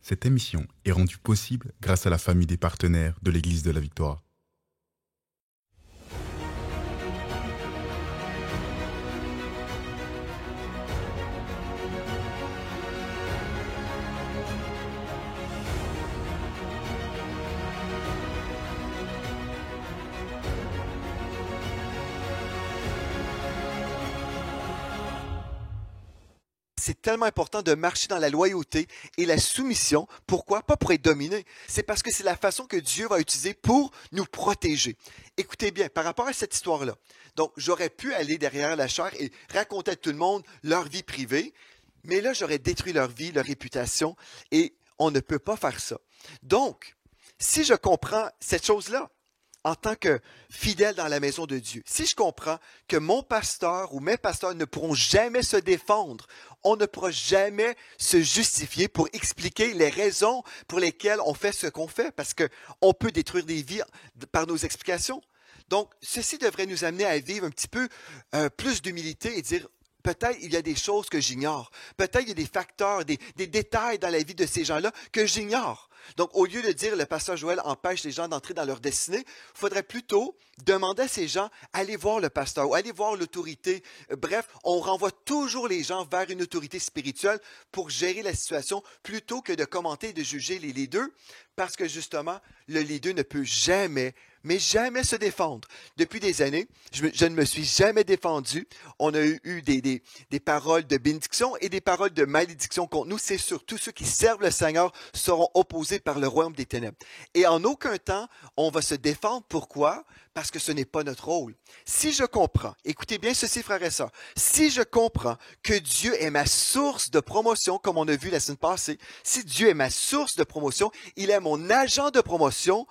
Cette émission est rendue possible grâce à la famille des partenaires de l'Église de la Victoire. C'est tellement important de marcher dans la loyauté et la soumission. Pourquoi? Pas pour être dominé. C'est parce que c'est la façon que Dieu va utiliser pour nous protéger. Écoutez bien, par rapport à cette histoire-là, donc j'aurais pu aller derrière la chair et raconter à tout le monde leur vie privée, mais là, j'aurais détruit leur vie, leur réputation, et on ne peut pas faire ça. Donc, si je comprends cette chose-là, en tant que fidèle dans la maison de Dieu, si je comprends que mon pasteur ou mes pasteurs ne pourront jamais se défendre, on ne pourra jamais se justifier pour expliquer les raisons pour lesquelles on fait ce qu'on fait, parce qu'on peut détruire des vies par nos explications. Donc, ceci devrait nous amener à vivre un petit peu plus d'humilité et dire, peut-être il y a des choses que j'ignore. Peut-être il y a des facteurs, des détails dans la vie de ces gens-là que j'ignore. Donc, au lieu de dire le pasteur Joël empêche les gens d'entrer dans leur destinée, il faudrait plutôt demander à ces gens, allez voir le pasteur ou allez voir l'autorité. Bref, on renvoie toujours les gens vers une autorité spirituelle pour gérer la situation plutôt que de commenter et de juger les leaders, parce que justement, le leader ne peut jamais, mais jamais se défendre. Depuis des années, je ne me suis jamais défendu. On a eu des paroles de bénédiction et des paroles de malédiction contre nous. C'est sûr, tous ceux qui servent le Seigneur seront opposés par le royaume des ténèbres. Et en aucun temps, on va se défendre. Pourquoi? Parce que ce n'est pas notre rôle. Si je comprends, écoutez bien ceci, frères et sœurs, si je comprends que Dieu est ma source de promotion, comme on a vu la semaine passée, si Dieu est ma source de promotion, il est mon agent de promotion,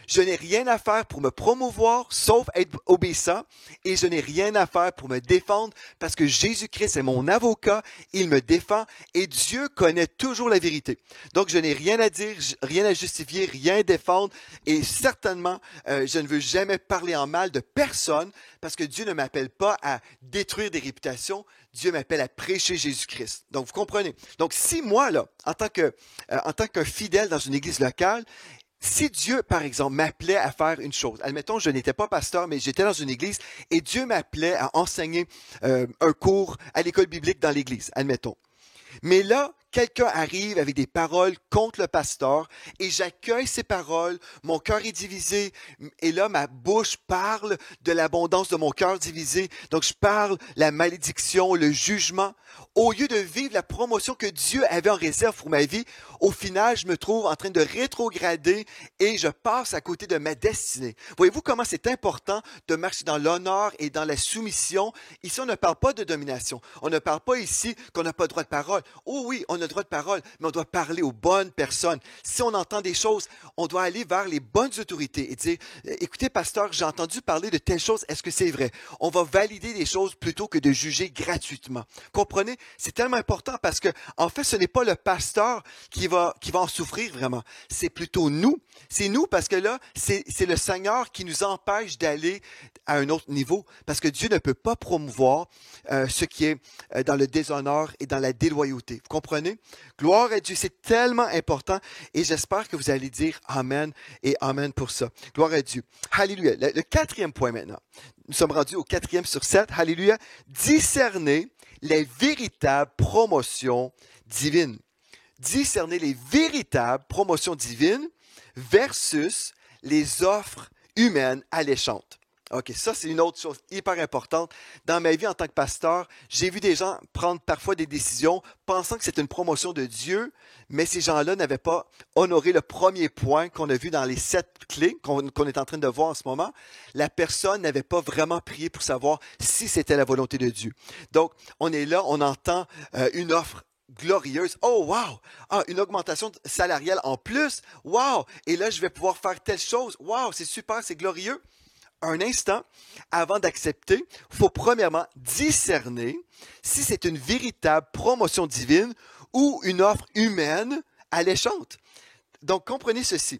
je n'ai rien à faire pour me promouvoir, sauf être obéissant, et je n'ai rien à faire pour me défendre, parce que Jésus-Christ est mon avocat, il me défend, et Dieu connaît toujours la vérité. Donc, je n'ai rien à dire, rien à justifier, rien à défendre, et certainement, je ne veux jamais parler en mal de personne, parce que Dieu ne m'appelle pas à détruire des réputations, Dieu m'appelle à prêcher Jésus-Christ. Donc, vous comprenez. Donc, si moi, là, en tant qu'un fidèle dans une église locale, si Dieu, par exemple, m'appelait à faire une chose, admettons, je n'étais pas pasteur, mais j'étais dans une église et Dieu m'appelait à enseigner un cours à l'école biblique dans l'église, admettons. Mais là, quelqu'un arrive avec des paroles contre le pasteur et j'accueille ces paroles, mon cœur est divisé et là, ma bouche parle de l'abondance de mon cœur divisé. Donc, je parle la malédiction, le jugement. Au lieu de vivre la promotion que Dieu avait en réserve pour ma vie, au final, je me trouve en train de rétrograder et je passe à côté de ma destinée. Voyez-vous comment c'est important de marcher dans l'honneur et dans la soumission? Ici, on ne parle pas de domination. On ne parle pas ici qu'on n'a pas droit de parole. Oh oui, on a le droit de parole, mais on doit parler aux bonnes personnes. Si on entend des choses, on doit aller vers les bonnes autorités et dire, écoutez, pasteur, j'ai entendu parler de telle chose, est-ce que c'est vrai? On va valider les choses plutôt que de juger gratuitement. Comprenez? C'est tellement important parce que, en fait, ce n'est pas le pasteur qui va en souffrir vraiment. C'est plutôt nous. C'est nous parce que là, c'est le Seigneur qui nous empêche d'aller à un autre niveau parce que Dieu ne peut pas promouvoir ce qui est dans le déshonneur et dans la déloyauté. Vous comprenez? Gloire à Dieu, c'est tellement important et j'espère que vous allez dire Amen et Amen pour ça. Gloire à Dieu. Alléluia. Le quatrième point maintenant. Nous sommes rendus au 4e/7. Alléluia. Discerner les véritables promotions divines. Discerner les véritables promotions divines versus les offres humaines alléchantes. OK, ça, c'est une autre chose hyper importante. Dans ma vie en tant que pasteur, j'ai vu des gens prendre parfois des décisions pensant que c'était une promotion de Dieu, mais ces gens-là n'avaient pas honoré le premier point qu'on a vu dans les 7 clés qu'on est en train de voir en ce moment. La personne n'avait pas vraiment prié pour savoir si c'était la volonté de Dieu. Donc, on est là, on entend une offre glorieuse. Oh, wow! Ah, une augmentation salariale en plus. Wow! Et là, je vais pouvoir faire telle chose. Wow, c'est super, c'est glorieux. Un instant, avant d'accepter, il faut premièrement discerner si c'est une véritable promotion divine ou une offre humaine alléchante. Donc, comprenez ceci.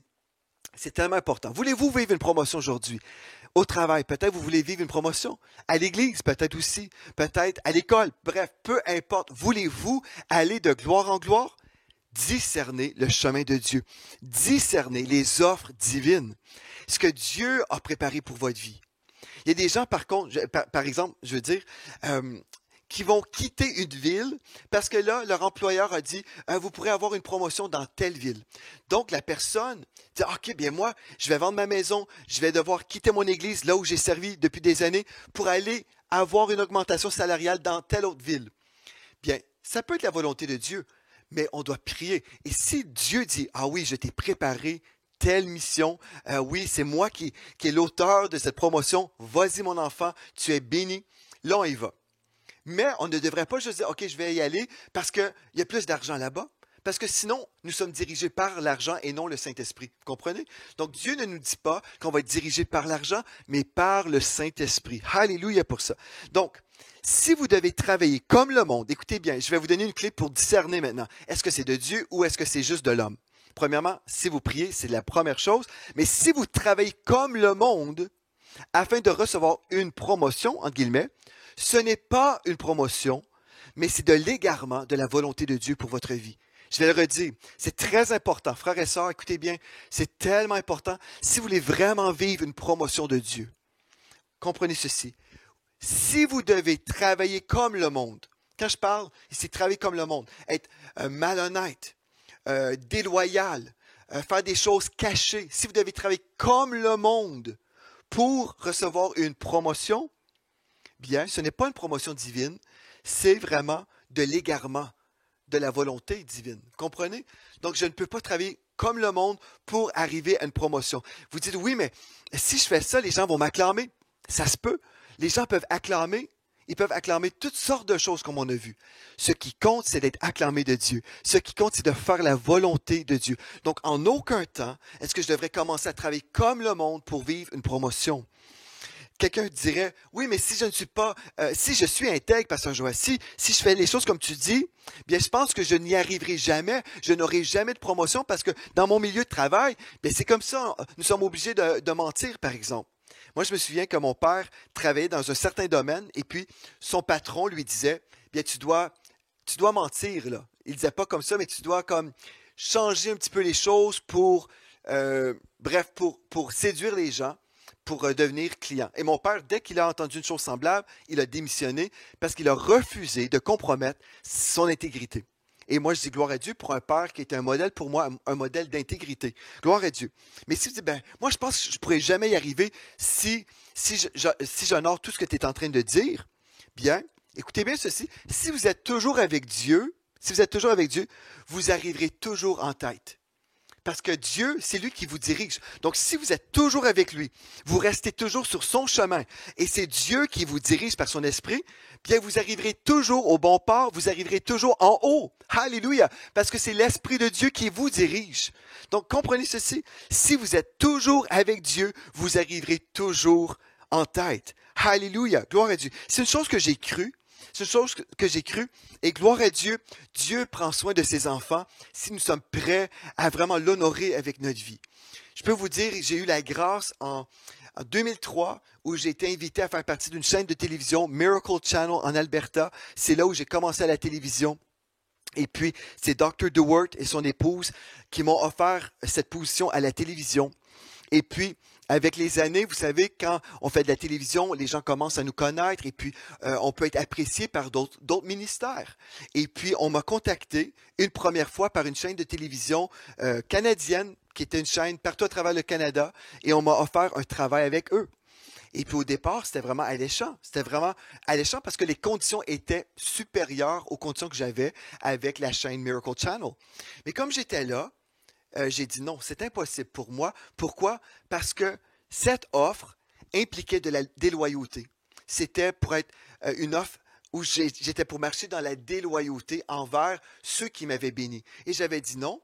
C'est tellement important. Voulez-vous vivre une promotion aujourd'hui? Au travail, peut-être vous voulez vivre une promotion. À l'église, peut-être aussi. Peut-être à l'école. Bref, peu importe. Voulez-vous aller de gloire en gloire? discerner le chemin de Dieu, discerner les offres divines, ce que Dieu a préparé pour votre vie. Il y a des gens, par contre, par exemple, je veux dire, qui vont quitter une ville parce que là, leur employeur a dit, vous pourrez avoir une promotion dans telle ville. Donc, la personne dit, OK, bien moi, je vais vendre ma maison, je vais devoir quitter mon église, là où j'ai servi depuis des années, pour aller avoir une augmentation salariale dans telle autre ville. Bien, ça peut être la volonté de Dieu, mais on doit prier. Et si Dieu dit, ah oui, je t'ai préparé telle mission, oui, c'est moi qui est l'auteur de cette promotion, vas-y mon enfant, tu es béni, là on y va. Mais on ne devrait pas juste dire, OK, je vais y aller parce qu'il y a plus d'argent là-bas. Parce que sinon, nous sommes dirigés par l'argent et non le Saint-Esprit. Vous comprenez? Donc, Dieu ne nous dit pas qu'on va être dirigé par l'argent, mais par le Saint-Esprit. Alléluia pour ça. Donc, si vous devez travailler comme le monde, écoutez bien, je vais vous donner une clé pour discerner maintenant. Est-ce que c'est de Dieu ou est-ce que c'est juste de l'homme? Premièrement, si vous priez, c'est la première chose. Mais si vous travaillez comme le monde, afin de recevoir une promotion, entre guillemets, ce n'est pas une promotion, mais c'est de l'égarement de la volonté de Dieu pour votre vie. Je vais le redire, c'est très important. Frères et sœurs, écoutez bien, c'est tellement important. Si vous voulez vraiment vivre une promotion de Dieu, comprenez ceci. Si vous devez travailler comme le monde, quand je parle ici, travailler comme le monde, être malhonnête, déloyal, faire des choses cachées, si vous devez travailler comme le monde pour recevoir une promotion, bien, ce n'est pas une promotion divine, c'est vraiment de l'égarement de la volonté divine. Comprenez? Donc, je ne peux pas travailler comme le monde pour arriver à une promotion. Vous dites, oui, mais si je fais ça, les gens vont m'acclamer. Ça se peut. Les gens peuvent acclamer. Ils peuvent acclamer toutes sortes de choses comme on a vu. Ce qui compte, c'est d'être acclamé de Dieu. Ce qui compte, c'est de faire la volonté de Dieu. Donc, en aucun temps, est-ce que je devrais commencer à travailler comme le monde pour vivre une promotion? Quelqu'un dirait, oui, mais si je ne suis pas, si je suis intègre, Pasteur Joël, si je fais les choses comme tu dis, bien, je pense que je n'y arriverai jamais, je n'aurai jamais de promotion parce que dans mon milieu de travail, bien, c'est comme ça, nous sommes obligés de mentir, par exemple. Moi, je me souviens que mon père travaillait dans un certain domaine et puis son patron lui disait, bien, tu dois mentir, là. Il disait pas comme ça, mais tu dois comme changer un petit peu les choses pour séduire les gens, pour devenir client. Et mon père, dès qu'il a entendu une chose semblable, il a démissionné parce qu'il a refusé de compromettre son intégrité. Et moi, je dis gloire à Dieu pour un père qui est un modèle pour moi, un modèle d'intégrité. Gloire à Dieu. Mais si vous dites, ben, moi, je pense que je ne pourrais jamais y arriver si j'honore tout ce que tu es en train de dire, bien, écoutez bien ceci. Si vous êtes toujours avec Dieu, vous arriverez toujours en tête. Parce que Dieu, c'est lui qui vous dirige. Donc, si vous êtes toujours avec lui, vous restez toujours sur son chemin, et c'est Dieu qui vous dirige par son esprit, bien, vous arriverez toujours au bon port, vous arriverez toujours en haut. Alléluia! Parce que c'est l'esprit de Dieu qui vous dirige. Donc, comprenez ceci. Si vous êtes toujours avec Dieu, vous arriverez toujours en tête. Alléluia! Gloire à Dieu. C'est une chose que j'ai crue. C'est une chose que j'ai crue. Et gloire à Dieu, Dieu prend soin de ses enfants si nous sommes prêts à vraiment l'honorer avec notre vie. Je peux vous dire, j'ai eu la grâce en 2003 où j'ai été invité à faire partie d'une chaîne de télévision, Miracle Channel en Alberta. C'est là où j'ai commencé à la télévision. Et puis, c'est Dr. DeWert et son épouse qui m'ont offert cette position à la télévision. Et puis, avec les années, vous savez, quand on fait de la télévision, les gens commencent à nous connaître et puis on peut être apprécié par d'autres ministères. Et puis, on m'a contacté une première fois par une chaîne de télévision canadienne qui était une chaîne partout à travers le Canada et on m'a offert un travail avec eux. Et puis au départ, c'était vraiment alléchant. C'était vraiment alléchant parce que les conditions étaient supérieures aux conditions que j'avais avec la chaîne Miracle Channel. Mais comme j'étais là, j'ai dit non, c'est impossible pour moi. Pourquoi? Parce que cette offre impliquait de la déloyauté. C'était pour être une offre où j'étais pour marcher dans la déloyauté envers ceux qui m'avaient béni. Et j'avais dit non.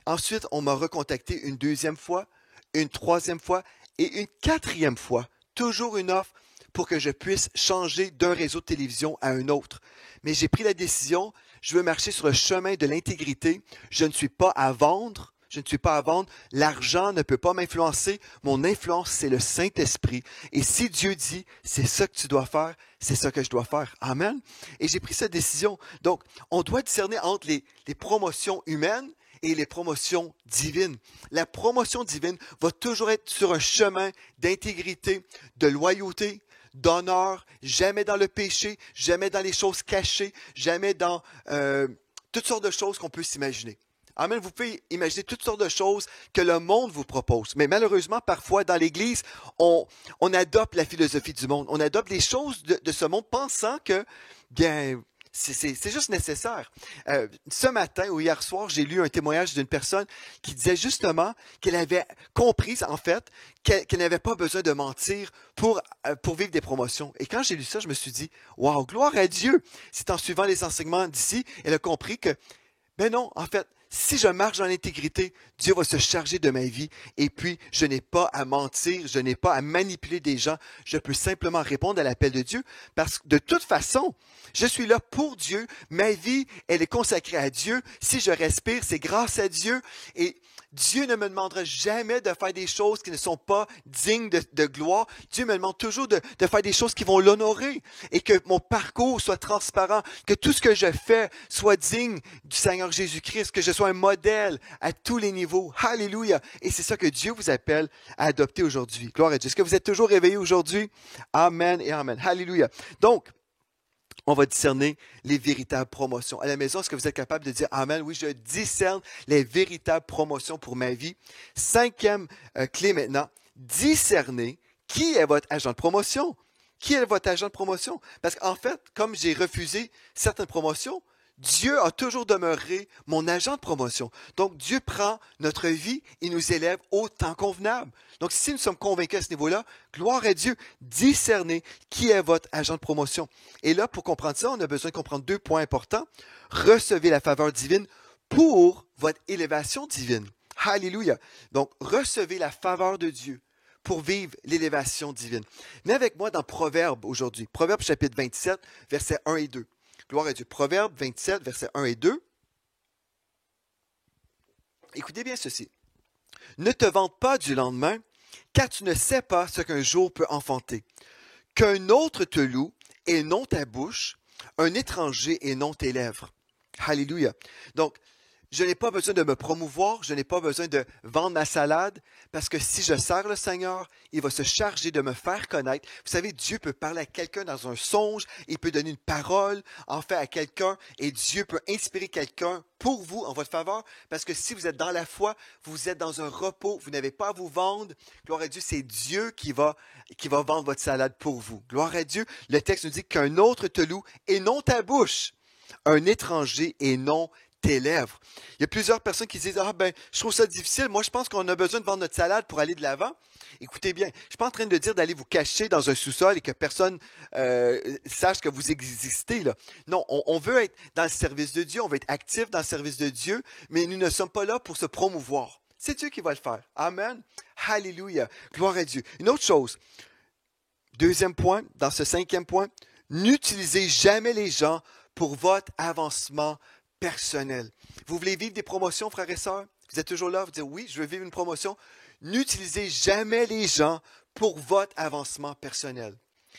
Ensuite, on m'a recontacté une deuxième fois, une troisième fois et une quatrième fois. Toujours une offre pour que je puisse changer d'un réseau de télévision à un autre. Mais j'ai pris la décision, je veux marcher sur le chemin de l'intégrité. Je ne suis pas à vendre. je ne suis pas à vendre. L'argent ne peut pas m'influencer. Mon influence, c'est le Saint-Esprit. Et si Dieu dit, c'est ça que tu dois faire, c'est ça que je dois faire. Amen. Et j'ai pris cette décision. Donc, on doit discerner entre les promotions humaines et les promotions divines. La promotion divine va toujours être sur un chemin d'intégrité, de loyauté, d'honneur, jamais dans le péché, jamais dans les choses cachées, jamais dans toutes sortes de choses qu'on peut s'imaginer. Amen. Vous pouvez imaginer toutes sortes de choses que le monde vous propose. Mais malheureusement, parfois, dans l'Église, on adopte la philosophie du monde. On adopte les choses de ce monde pensant que, bien, c'est juste nécessaire. Ce matin ou hier soir, j'ai lu un témoignage d'une personne qui disait justement qu'elle avait compris, en fait, qu'elle n'avait pas besoin de mentir pour vivre des promotions. Et quand j'ai lu ça, je me suis dit, waouh, gloire à Dieu! C'est en suivant les enseignements d'ici, elle a compris que, ben non, en fait, si je marche dans l'intégrité, Dieu va se charger de ma vie et puis je n'ai pas à mentir, je n'ai pas à manipuler des gens, je peux simplement répondre à l'appel de Dieu parce que de toute façon, je suis là pour Dieu, ma vie, elle est consacrée à Dieu, si je respire, c'est grâce à Dieu et Dieu ne me demandera jamais de faire des choses qui ne sont pas dignes de gloire. Dieu me demande toujours de faire des choses qui vont l'honorer et que mon parcours soit transparent, que tout ce que je fais soit digne du Seigneur Jésus-Christ, que je sois un modèle à tous les niveaux. Alléluia! Et c'est ça que Dieu vous appelle à adopter aujourd'hui. Gloire à Dieu. Est-ce que vous êtes toujours réveillés aujourd'hui? Amen et amen. Alléluia. Donc, on va discerner les véritables promotions. À la maison, est-ce que vous êtes capable de dire Amen? Oui, je discerne les véritables promotions pour ma vie. Cinquième clé maintenant, discerner qui est votre agent de promotion. Qui est votre agent de promotion? Parce qu'en fait, comme j'ai refusé certaines promotions, Dieu a toujours demeuré mon agent de promotion. Donc, Dieu prend notre vie et nous élève au temps convenable. Donc, si nous sommes convaincus à ce niveau-là, gloire à Dieu, discernez qui est votre agent de promotion. Et là, pour comprendre ça, on a besoin de comprendre 2 points importants. Recevez la faveur divine pour votre élévation divine. Alléluia. Donc, recevez la faveur de Dieu pour vivre l'élévation divine. Venez avec moi dans Proverbes aujourd'hui. Proverbes chapitre 27, versets 1 et 2. Gloire à Dieu. Proverbe 27, versets 1 et 2. Écoutez bien ceci. Ne te vante pas du lendemain, car tu ne sais pas ce qu'un jour peut enfanter. Qu'un autre te loue et non ta bouche, un étranger et non tes lèvres. Alléluia. Donc, je n'ai pas besoin de me promouvoir, je n'ai pas besoin de vendre ma salade, parce que si je sers le Seigneur, il va se charger de me faire connaître. Vous savez, Dieu peut parler à quelqu'un dans un songe, il peut donner une parole, en fait, à quelqu'un, et Dieu peut inspirer quelqu'un pour vous, en votre faveur, parce que si vous êtes dans la foi, vous êtes dans un repos, vous n'avez pas à vous vendre. Gloire à Dieu, c'est Dieu qui va vendre votre salade pour vous. Gloire à Dieu. Le texte nous dit qu'un autre te loue et non ta bouche, un étranger et non tes lèvres. Il y a plusieurs personnes qui disent « Ah ben, je trouve ça difficile. Moi, je pense qu'on a besoin de vendre notre salade pour aller de l'avant. » Écoutez bien, je ne suis pas en train de dire d'aller vous cacher dans un sous-sol et que personne sache que vous existez, là. Non, on veut être dans le service de Dieu, on veut être actif dans le service de Dieu, mais nous ne sommes pas là pour se promouvoir. C'est Dieu qui va le faire. Amen. Alléluia. Gloire à Dieu. Une autre chose. Deuxième point, dans ce 5e point, n'utilisez jamais les gens pour votre avancement personnel. Vous voulez vivre des promotions, frères et sœurs? Vous êtes toujours là, vous dites oui, je veux vivre une promotion. N'utilisez jamais les gens pour votre avancement personnel.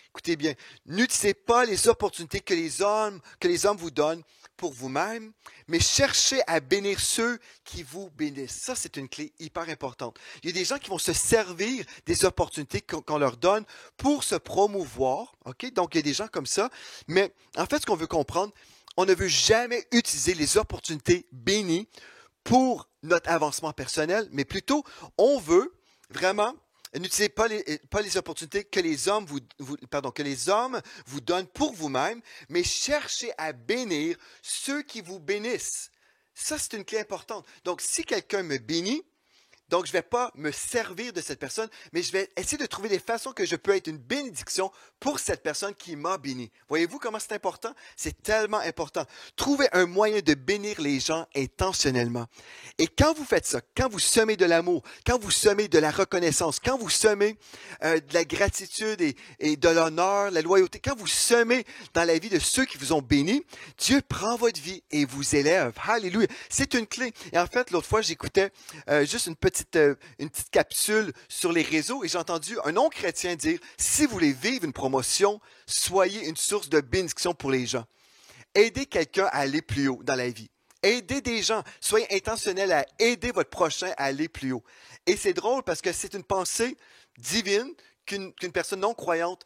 Écoutez bien, n'utilisez pas les opportunités que les hommes vous donnent pour vous-même, mais cherchez à bénir ceux qui vous bénissent. Ça, c'est une clé hyper importante. Il y a des gens qui vont se servir des opportunités qu'on leur donne pour se promouvoir. OK? Donc, il y a des gens comme ça. Mais en fait, ce qu'on veut comprendre, on ne veut jamais utiliser les opportunités bénies pour notre avancement personnel, mais plutôt, on veut vraiment n'utilisez pas les opportunités que les hommes vous donnent pour vous-même, mais cherchez à bénir ceux qui vous bénissent. Ça, c'est une clé importante. Donc, si quelqu'un me bénit, donc je ne vais pas me servir de cette personne, mais je vais essayer de trouver des façons que je peux être une bénédiction pour cette personne qui m'a béni. Voyez-vous comment c'est important? C'est tellement important. Trouvez un moyen de bénir les gens intentionnellement. Et quand vous faites ça, quand vous semez de l'amour, quand vous semez de la reconnaissance, quand vous semez de la gratitude et de l'honneur, la loyauté, quand vous semez dans la vie de ceux qui vous ont béni, Dieu prend votre vie et vous élève. Alléluia. C'est une clé. Et en fait, l'autre fois, j'écoutais juste une petite capsule sur les réseaux et j'ai entendu un non-chrétien dire, si vous voulez vivre une promotion, soyez une source de bénédiction pour les gens. Aidez quelqu'un à aller plus haut dans la vie. Aidez des gens. Soyez intentionnel à aider votre prochain à aller plus haut. Et c'est drôle parce que c'est une pensée divine qu'une personne non croyante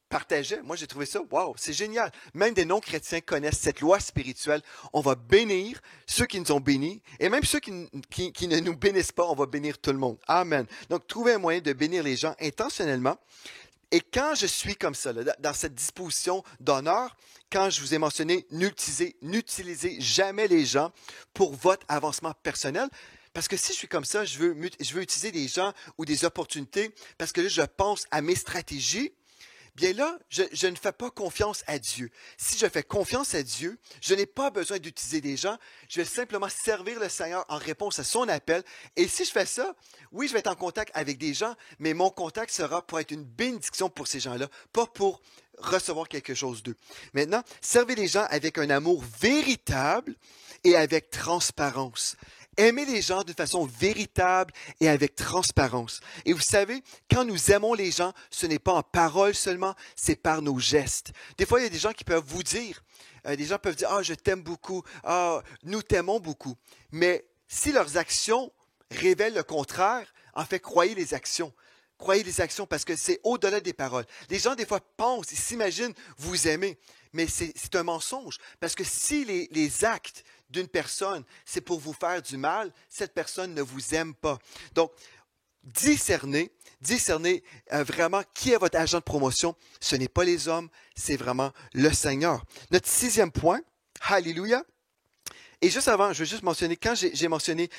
partageait. Moi, j'ai trouvé ça, wow, c'est génial. Même des non-chrétiens connaissent cette loi spirituelle. On va bénir ceux qui nous ont bénis et même ceux qui ne nous bénissent pas, on va bénir tout le monde. Amen. Donc, trouvez un moyen de bénir les gens intentionnellement. Et quand je suis comme ça, là, dans cette disposition d'honneur, quand je vous ai mentionné, n'utilisez jamais les gens pour votre avancement personnel. Parce que si je suis comme ça, je veux utiliser des gens ou des opportunités parce que là, je pense à mes stratégies. Bien là, je ne fais pas confiance à Dieu. Si je fais confiance à Dieu, je n'ai pas besoin d'utiliser des gens. Je vais simplement servir le Seigneur en réponse à son appel. Et si je fais ça, oui, je vais être en contact avec des gens, mais mon contact sera pour être une bénédiction pour ces gens-là, pas pour recevoir quelque chose d'eux. Maintenant, servez les gens avec un amour véritable et avec transparence. Aimez les gens d'une façon véritable et avec transparence. Et vous savez, quand nous aimons les gens, ce n'est pas en parole seulement, c'est par nos gestes. Des fois, il y a des gens qui peuvent vous dire, des gens peuvent dire, « Ah, je t'aime beaucoup. Ah, nous t'aimons beaucoup. » Mais si leurs actions révèlent le contraire, en fait, croyez les actions. Croyez les actions parce que c'est au-delà des paroles. Les gens, des fois, pensent, ils s'imaginent vous aimer, mais c'est un mensonge. Parce que si les actes d'une personne, c'est pour vous faire du mal, cette personne ne vous aime pas. Donc, discernez vraiment qui est votre agent de promotion. Ce n'est pas les hommes, c'est vraiment le Seigneur. Notre 6e point, Alléluia. Et juste avant, je veux juste mentionner, quand j'ai mentionné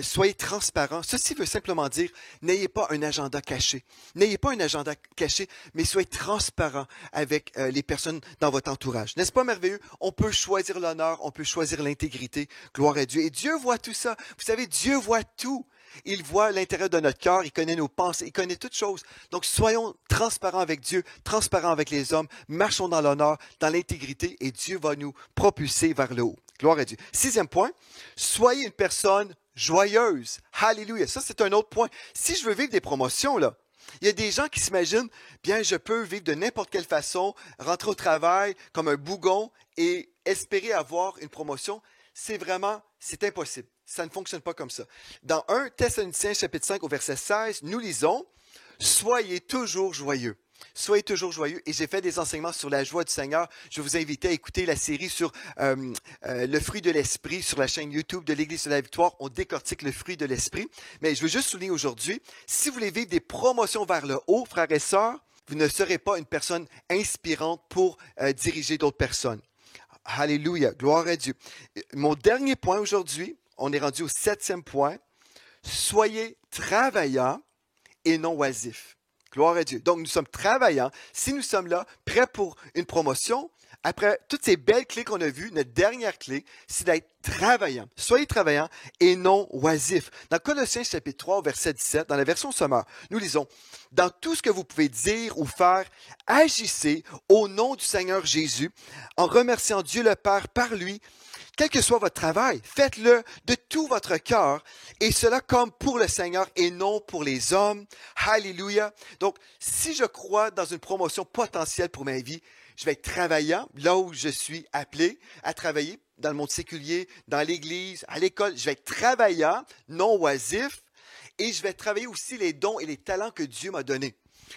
soyez transparent, ceci veut simplement dire n'ayez pas un agenda caché. N'ayez pas un agenda caché, mais soyez transparent avec les personnes dans votre entourage. N'est-ce pas merveilleux? On peut choisir l'honneur, on peut choisir l'intégrité. Gloire à Dieu. Et Dieu voit tout ça. Vous savez, Dieu voit tout. Il voit l'intérieur de notre cœur, il connaît nos pensées, il connaît toutes choses. Donc, soyons transparents avec Dieu, transparents avec les hommes, marchons dans l'honneur, dans l'intégrité, et Dieu va nous propulser vers le haut. Gloire à Dieu. 6e point, soyez une personne joyeuse. Alléluia. Ça, c'est un autre point. Si je veux vivre des promotions, là, il y a des gens qui s'imaginent, bien, je peux vivre de n'importe quelle façon, rentrer au travail comme un bougon et espérer avoir une promotion. C'est impossible. Ça ne fonctionne pas comme ça. Dans 1 Thessaloniciens chapitre 5 au verset 16, nous lisons « Soyez toujours joyeux ». Soyez toujours joyeux. Et j'ai fait des enseignements sur la joie du Seigneur. Je vous invite à écouter la série sur le fruit de l'esprit sur la chaîne YouTube de l'Église de la Victoire. On décortique le fruit de l'esprit. Mais je veux juste souligner aujourd'hui, si vous voulez vivre des promotions vers le haut, frères et sœurs, vous ne serez pas une personne inspirante pour diriger d'autres personnes. Alléluia, gloire à Dieu. Mon dernier point aujourd'hui, on est rendu au 7e point. Soyez travaillants et non oisifs. Gloire à Dieu. Donc, nous sommes travaillants. Si nous sommes là, prêts pour une promotion, après toutes ces belles clés qu'on a vues, notre dernière clé, c'est d'être travaillant. Soyez travaillants et non oisifs. Dans Colossiens chapitre 3, verset 17, dans la version sommaire, nous lisons, « Dans tout ce que vous pouvez dire ou faire, agissez au nom du Seigneur Jésus, en remerciant Dieu le Père par lui. Quel que soit votre travail, faites-le de tout votre cœur, et cela comme pour le Seigneur et non pour les hommes. » Alléluia. Donc, si je crois dans une promotion potentielle pour ma vie, je vais être travaillant là où je suis appelé à travailler, dans le monde séculier, dans l'Église, à l'école. Je vais être travaillant, non oisif, et je vais travailler aussi les dons et les talents que Dieu m'a donnés.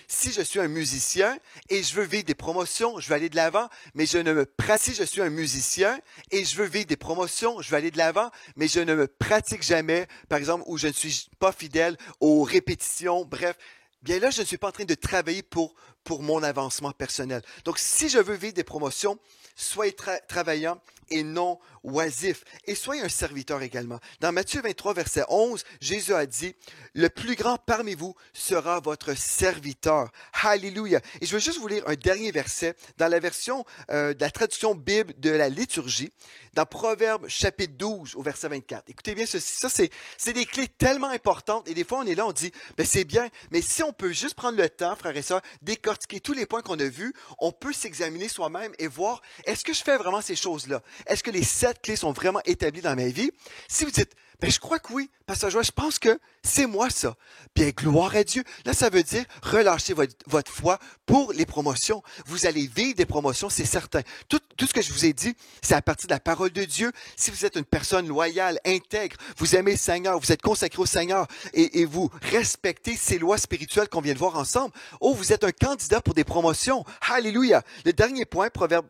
Si je suis un musicien et je veux vivre des promotions, je vais aller de l'avant, mais je ne me pratique. Si je suis un musicien et je veux vivre des promotions, je vais aller de l'avant, mais je ne me pratique jamais, par exemple, où je ne suis pas fidèle aux répétitions, bref. Bien là, je ne suis pas en train de travailler pour pour mon avancement personnel. Donc, si je veux vivre des promotions, soyez travaillant et non oisif. Et soyez un serviteur également. Dans Matthieu 23, verset 11, Jésus a dit, « Le plus grand parmi vous sera votre serviteur. » Alléluia. Et je veux juste vous lire un dernier verset dans la version de la traduction Bible de la liturgie, dans Proverbes chapitre 12 au verset 24. Écoutez bien ceci. Ça, c'est des clés tellement importantes. Et des fois, on est là, on dit, ben c'est bien, mais si on peut juste prendre le temps, frères et sœurs, décortiquer tous les points qu'on a vus, on peut s'examiner soi-même et voir, est-ce que je fais vraiment ces choses-là? Est-ce que les 7 clés sont vraiment établies dans ma vie? Si vous dites, ben je crois que oui, Pasteur Joël, je pense que c'est moi ça. Bien, gloire à Dieu. Là, ça veut dire relâcher votre foi pour les promotions. Vous allez vivre des promotions, c'est certain. Tout ce que je vous ai dit, c'est à partir de la parole de Dieu. Si vous êtes une personne loyale, intègre, vous aimez le Seigneur, vous êtes consacré au Seigneur et vous respectez ces lois spirituelles qu'on vient de voir ensemble, oh, vous êtes un candidat pour des promotions. Alléluia. Le dernier point, Proverbe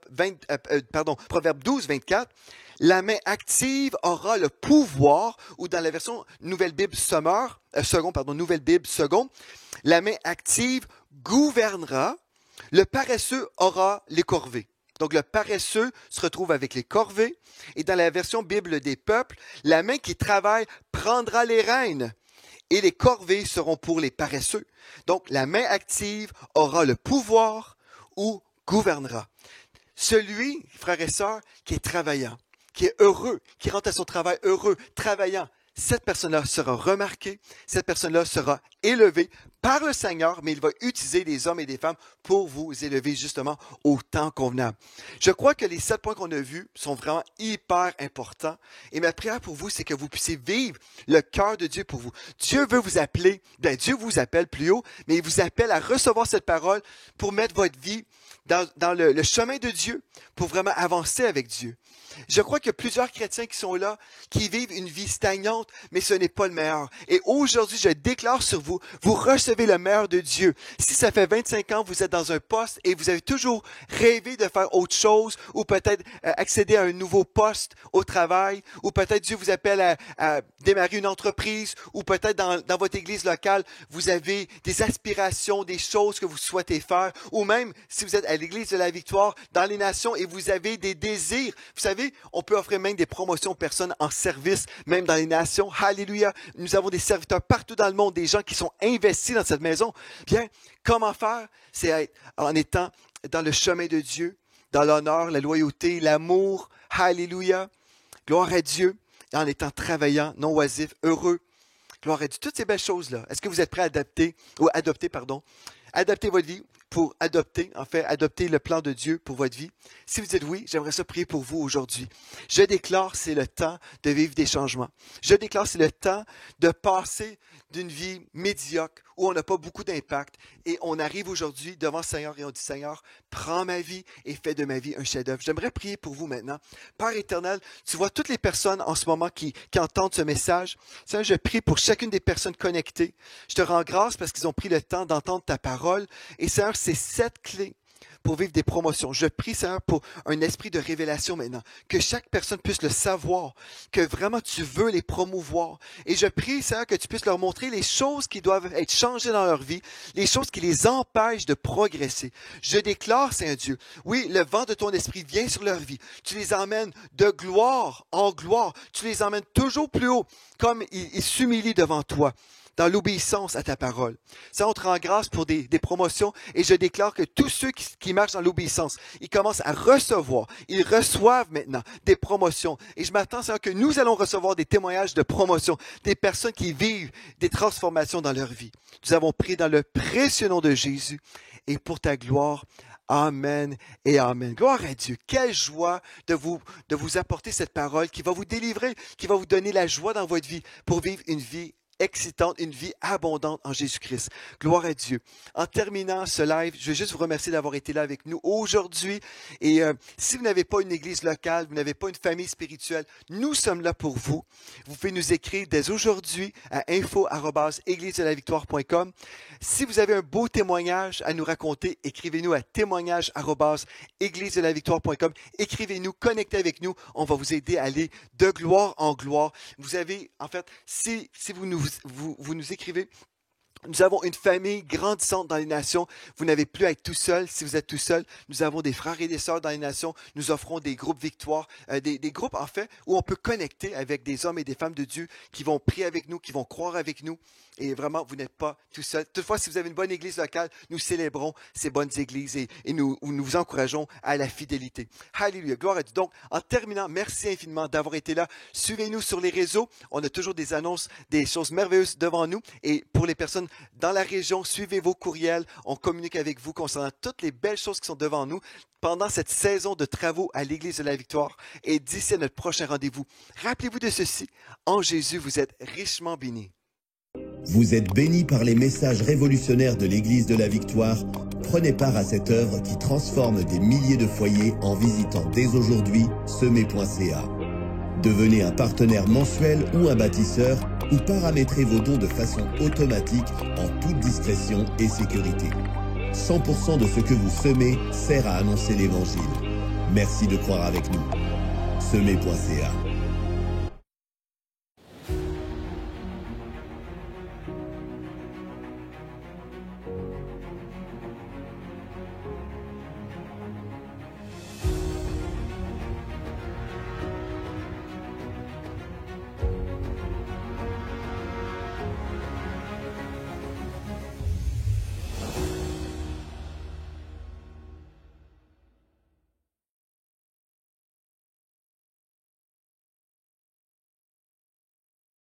12, 24. La main active aura le pouvoir, ou dans la version Nouvelle Bible Nouvelle Bible Second, la main active gouvernera, le paresseux aura les corvées. Donc le paresseux se retrouve avec les corvées, et dans la version Bible des peuples, la main qui travaille prendra les rênes, et les corvées seront pour les paresseux. Donc la main active aura le pouvoir ou gouvernera. Celui, frères et sœurs, qui est travaillant, qui est heureux, qui rentre à son travail heureux, travaillant, cette personne-là sera remarquée, cette personne-là sera élevée par le Seigneur, mais il va utiliser des hommes et des femmes pour vous élever justement au temps convenable. Je crois que les 7 points qu'on a vus sont vraiment hyper importants et ma prière pour vous, c'est que vous puissiez vivre le cœur de Dieu pour vous. Dieu veut vous appeler, Dieu vous appelle plus haut, mais il vous appelle à recevoir cette parole pour mettre votre vie dans le chemin de Dieu, pour vraiment avancer avec Dieu. Je crois qu'il y a plusieurs chrétiens qui sont là, qui vivent une vie stagnante, mais ce n'est pas le meilleur. Et aujourd'hui, je déclare sur vous, vous recevez le meilleur de Dieu. Si ça fait 25 ans, vous êtes dans un poste et vous avez toujours rêvé de faire autre chose, ou peut-être accéder à un nouveau poste au travail, ou peut-être Dieu vous appelle à démarrer une entreprise, ou peut-être dans votre église locale, vous avez des aspirations, des choses que vous souhaitez faire, ou même si vous êtes à l'église de la Victoire, dans les nations, et vous avez des désirs. Vous savez, on peut offrir même des promotions aux personnes en service, même dans les nations. Alléluia. Nous avons des serviteurs partout dans le monde, des gens qui sont investis dans cette maison. Bien, comment faire? C'est en étant dans le chemin de Dieu, dans l'honneur, la loyauté, l'amour. Alléluia. Gloire à Dieu. Et en étant travaillant, non oisif, heureux. Gloire à Dieu. Toutes ces belles choses-là. Est-ce que vous êtes prêts à adopter votre vie pour adopter le plan de Dieu pour votre vie? Si vous dites oui, j'aimerais ça prier pour vous aujourd'hui. Je déclare, c'est le temps de vivre des changements. Je déclare, c'est le temps de passer d'une vie médiocre où on n'a pas beaucoup d'impact et on arrive aujourd'hui devant le Seigneur et on dit, Seigneur, prends ma vie et fais de ma vie un chef-d'œuvre. J'aimerais prier pour vous maintenant. Père éternel, tu vois toutes les personnes en ce moment qui entendent ce message. Seigneur, je prie pour chacune des personnes connectées. Je te rends grâce parce qu'ils ont pris le temps d'entendre ta parole. Et Seigneur, c'est 7 clés pour vivre des promotions. Je prie, Seigneur, pour un esprit de révélation maintenant, que chaque personne puisse le savoir, que vraiment tu veux les promouvoir. Et je prie, Seigneur, que tu puisses leur montrer les choses qui doivent être changées dans leur vie, les choses qui les empêchent de progresser. Je déclare, Saint Dieu, oui, le vent de ton esprit vient sur leur vie. Tu les emmènes de gloire en gloire. Tu les emmènes toujours plus haut, comme ils s'humilient devant toi, dans l'obéissance à ta parole. Ça, on te rend grâce pour des promotions et je déclare que tous ceux qui marchent dans l'obéissance, ils commencent à recevoir, ils reçoivent maintenant des promotions. Et je m'attends, Seigneur, que nous allons recevoir des témoignages de promotion, des personnes qui vivent des transformations dans leur vie. Nous avons prié dans le précieux nom de Jésus et pour ta gloire. Amen et Amen. Gloire à Dieu. Quelle joie de vous apporter cette parole qui va vous délivrer, qui va vous donner la joie dans votre vie pour vivre une vie excitante, une vie abondante en Jésus-Christ. Gloire à Dieu. En terminant ce live, je veux juste vous remercier d'avoir été là avec nous aujourd'hui. Et si vous n'avez pas une église locale, vous n'avez pas une famille spirituelle, nous sommes là pour vous. Vous pouvez nous écrire dès aujourd'hui à info@églisedelavictoire.com. Si vous avez un beau témoignage à nous raconter, écrivez-nous à témoignage@églisedelavictoire.com. Écrivez-nous, connectez avec nous. On va vous aider à aller de gloire en gloire. Vous avez, en fait, si vous nous écrivez, Nous avons une famille grandissante dans les nations. Vous n'avez plus à être tout seul. Si vous êtes tout seul, nous avons des frères et des sœurs dans les nations. Nous offrons des groupes victoires, des groupes en fait où on peut connecter avec des hommes et des femmes de Dieu qui vont prier avec nous, qui vont croire avec nous. Et vraiment, vous n'êtes pas tout seul. Toutefois, si vous avez une bonne église locale, nous célébrons ces bonnes églises et nous vous encourageons à la fidélité. Alléluia, gloire à Dieu. Donc, en terminant, merci infiniment d'avoir été là. Suivez-nous sur les réseaux. On a toujours des annonces, des choses merveilleuses devant nous. Et pour les personnes dans la région, suivez vos courriels. On communique avec vous concernant toutes les belles choses qui sont devant nous pendant cette saison de travaux à l'Église de la Victoire. Et d'ici à notre prochain rendez-vous, rappelez-vous de ceci. En Jésus, vous êtes richement bénis. Vous êtes bénis par les messages révolutionnaires de l'Église de la Victoire. Prenez part à cette œuvre qui transforme des milliers de foyers en visitant dès aujourd'hui semer.ca. Devenez un partenaire mensuel ou un bâtisseur ou paramétrez vos dons de façon automatique en toute discrétion et sécurité. 100% de ce que vous semez sert à annoncer l'Évangile. Merci de croire avec nous. Semer.ca